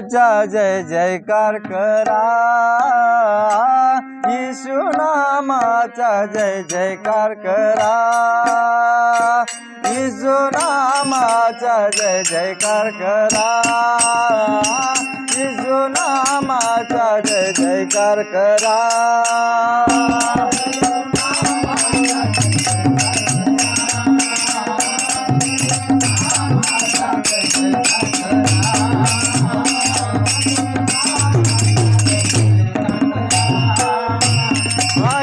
नामाचा जय जयकार करा, येशू नामाचा जय जयकार करा, येशू नामाचा जय जयकार करा, येशू नामाचा जय जयकार करा।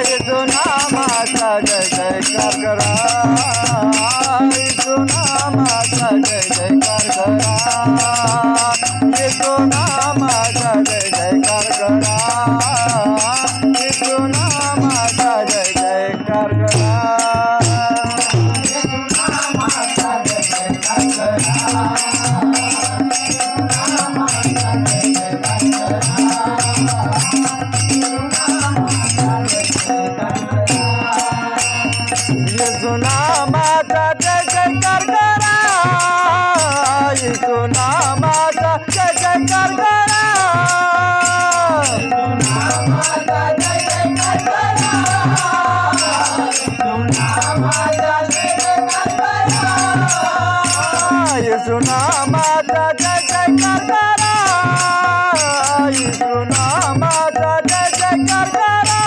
येशू नामाचा जय जयकार करा, येशू नामाचा जय जयकार करा, येशू नामाचा जय जयकार करा, येशू नामाचा जय जयकार करा, येशू नामाचा जय जयकार करा, येशू नामाचा जय जयकार करा, येशू नामाचा जय जयकार करा, येशू नामाचा जय जयकार करा, येशू नामाचा जय जयकार करा,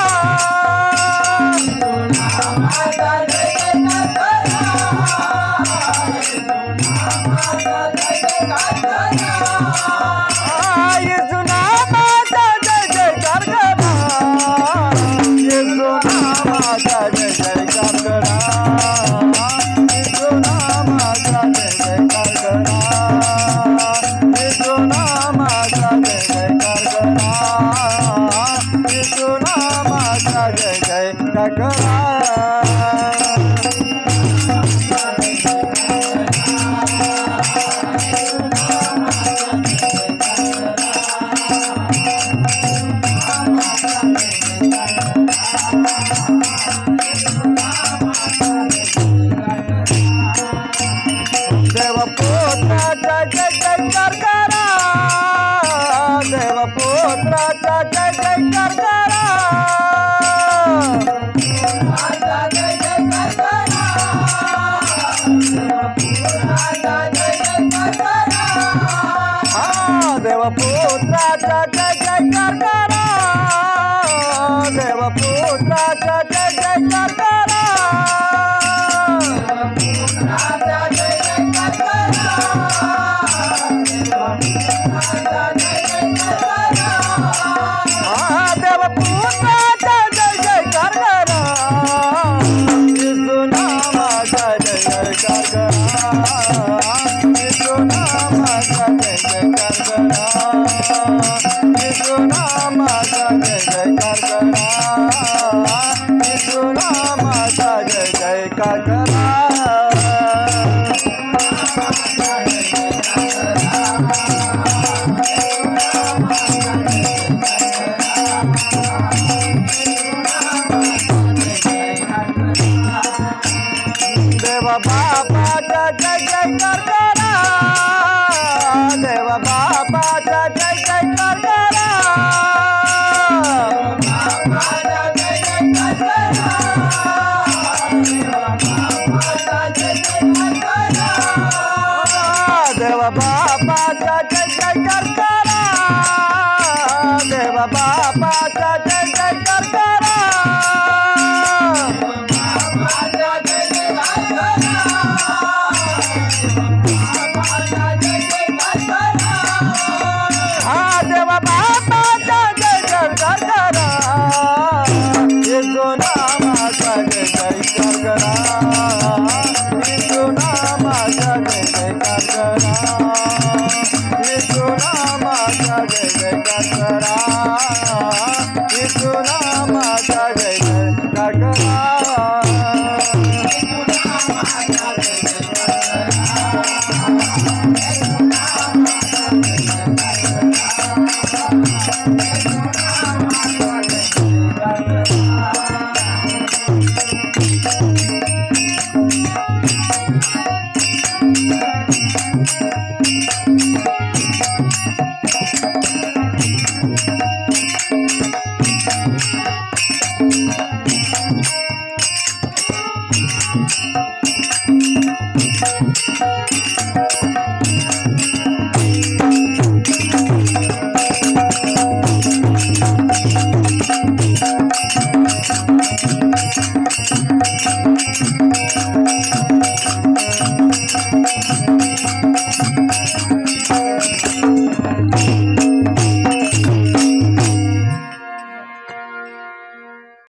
येशू नामाचा जय जयकार करा, येशू नामाचा जय जयकार करा, येशू नामाचा जय जयकार करा, येशू नामाचा जय जयकार करा, येशू नामाचा जय जयकार करा। देवपुत्राचा जय जयकार करा, देवपुत्राचा जय जयकार करा, देवपुत्राचा जय जयकार करा, देवपुत्राचा जय जयकार करा, देवपुत्राचा जय जयकार करा, येशू नामाचा जय जयकार करा, येशू नामाचा जय जयकार करा, येशू नामाचा जय जयकार करा, येशू नामाचा जय जयकार करा। देवा बापाचा जय जयकार करा, देवा बापाचा जय जयकार करा, देवा बापाचा जय जयकार करा, देवा बापाचा जय जयकार करा,